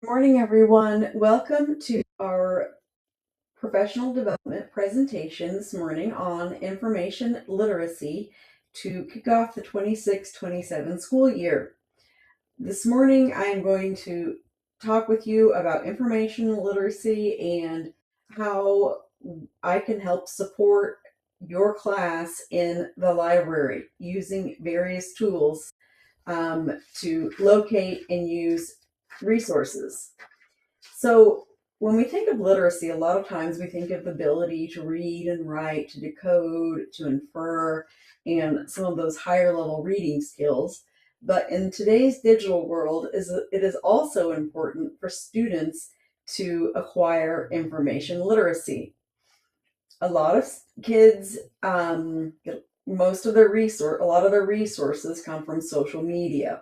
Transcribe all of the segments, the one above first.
Good morning, everyone. Welcome to our professional development presentation this morning on information literacy to kick off the 26-27 school year. This morning, I am going to talk with you about information literacy and how I can help support your class in the library using various tools to locate and use resources. So, when we think of literacy, a lot of times we think of the ability to read and write, to decode, to infer, and some of those higher level reading skills. But in today's digital world, it is also important for students to acquire information literacy. A lot of kids, a lot of their resources come from social media,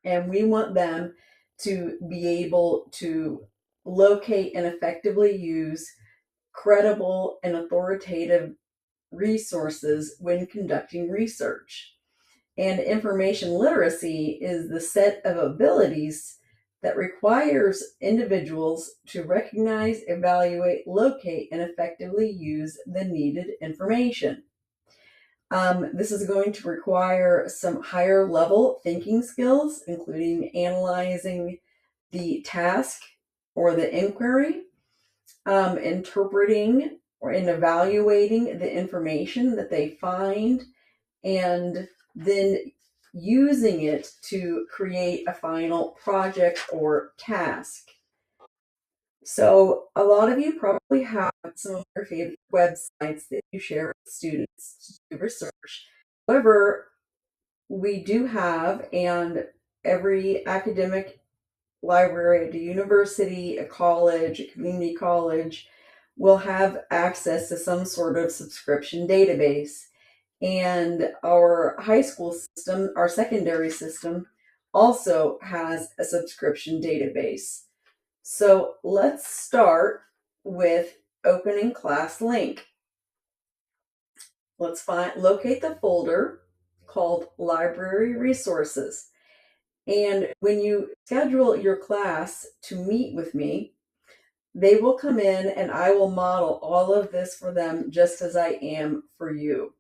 and we want them to be able to locate and effectively use credible and authoritative resources when conducting research. And information literacy is the set of abilities that requires individuals to recognize, evaluate, locate, and effectively use the needed information. This is going to require some higher level thinking skills, including analyzing the task or the inquiry, interpreting or in evaluating the information that they find, and then using it to create a final project or task. So a lot of you probably have some of your favorite websites that you share with students to do research. However, we do have, and every academic library at a university, a college, a community college will have access to some sort of subscription database. And our high school system, our secondary system, also has a subscription database. So let's start with opening class link. Let's locate the folder called Library Resources. And when you schedule your class to meet with me, they will come in and I will model all of this for them just as I am for you.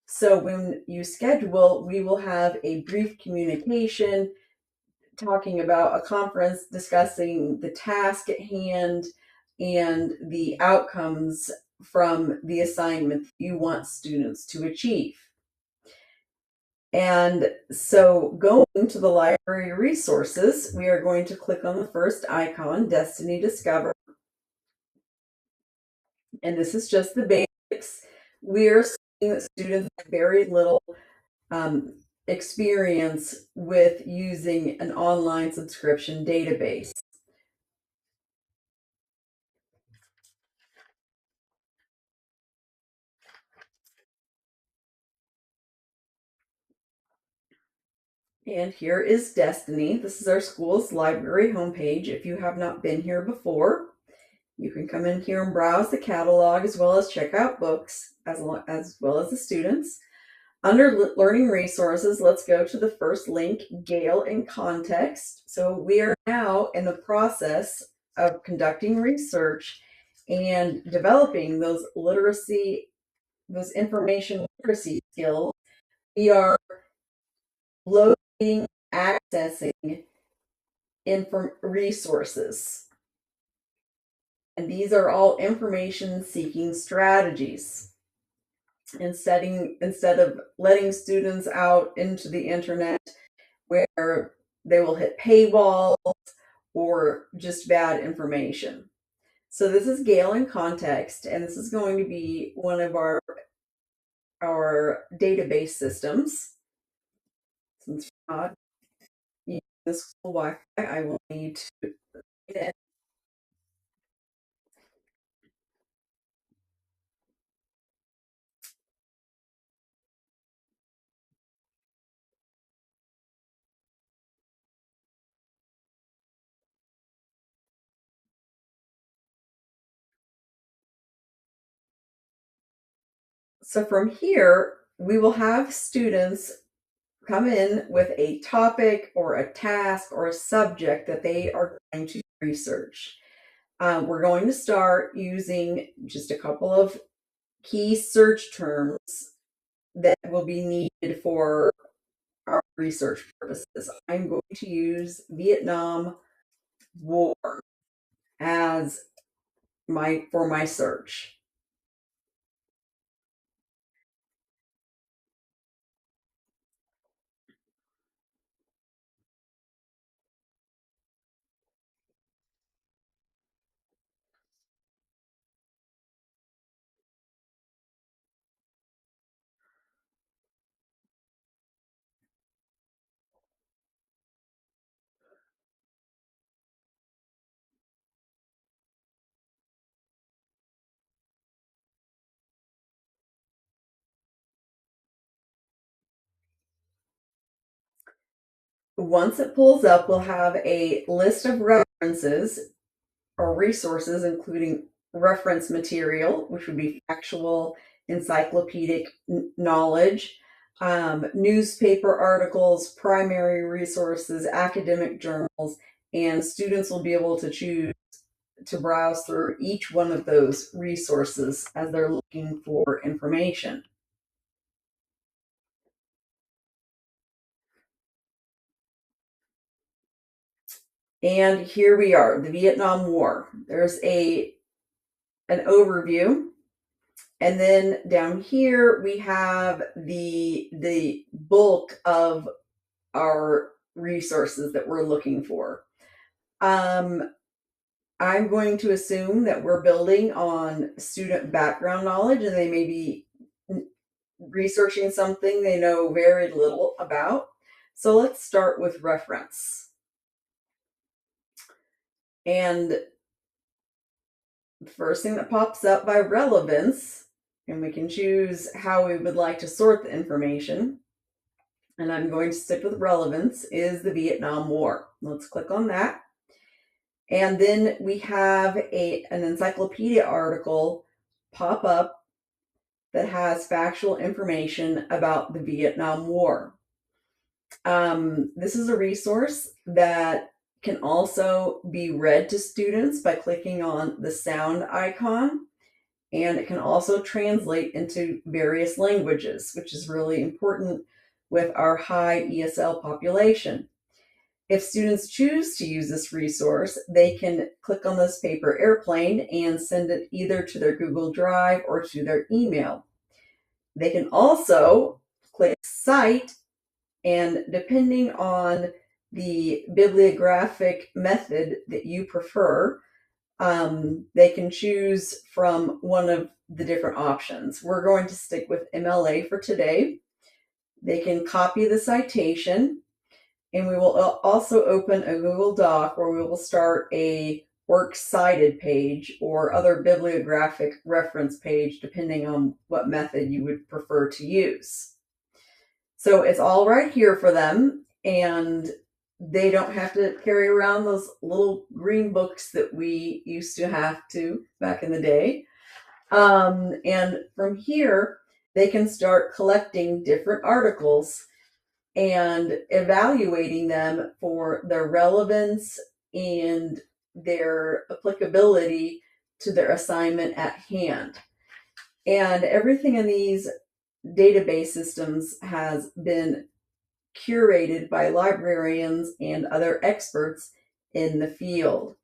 So when you schedule, we will have a brief communication talking about a conference, discussing the task at hand and the outcomes from the assignment you want students to achieve. And so going to the library resources, we are going to click on the first icon, Destiny Discover. And this is just the basics. We're seeing that students have very little experience with using an online subscription database. And here is Destiny. This is our school's library homepage. If you have not been here before, you can come in here and browse the catalog as well as check out books as well as the students. Under learning resources, let's go to the first link, Gale in Context. So we are now in the process of conducting research and developing those information literacy skills. We are loading, accessing resources. And these are all information seeking strategies. Instead of letting students out into the internet where they will hit paywalls or just bad information. So this is Gale in Context, and this is going to be one of our database systems. Since we're not using the school Wi-Fi, I will need to get in. So from here, we will have students come in with a topic or a task or a subject that they are going to research. We're going to start using just a couple of key search terms that will be needed for our research purposes. I'm going to use Vietnam War as my search. Once it pulls up, we'll have a list of references or resources, including reference material, which would be factual, encyclopedic knowledge, newspaper articles, primary resources, academic journals, and students will be able to choose to browse through each one of those resources as they're looking for information. And here we are, the Vietnam War. There's an overview. And then down here we have the bulk of our resources that we're looking for. I'm going to assume that we're building on student background knowledge, and they may be researching something they know very little about. So let's start with reference. And the first thing that pops up by relevance, and we can choose how we would like to sort the information, and I'm going to stick with relevance, is the Vietnam War. Let's click on that. And then we have an encyclopedia article pop up that has factual information about the Vietnam War. This is a resource that can also be read to students by clicking on the sound icon, and it can also translate into various languages, which is really important with our high ESL population. If students choose to use this resource, they can click on this paper airplane and send it either to their Google Drive or to their email. They can also click Cite, and depending on the bibliographic method that you prefer, they can choose from one of the different options. We're going to stick with MLA for today. They can copy the citation, and we will also open a Google Doc where we will start a works cited page or other bibliographic reference page, depending on what method you would prefer to use. So it's all right here for them, and they don't have to carry around those little green books that we used to have to back in the day. And from here, they can start collecting different articles and evaluating them for their relevance and their applicability to their assignment at hand. And everything in these database systems has been curated by librarians and other experts in the field.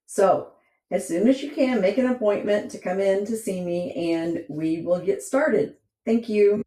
So, as soon as you can, make an appointment to come in to see me and we will get started. Thank you.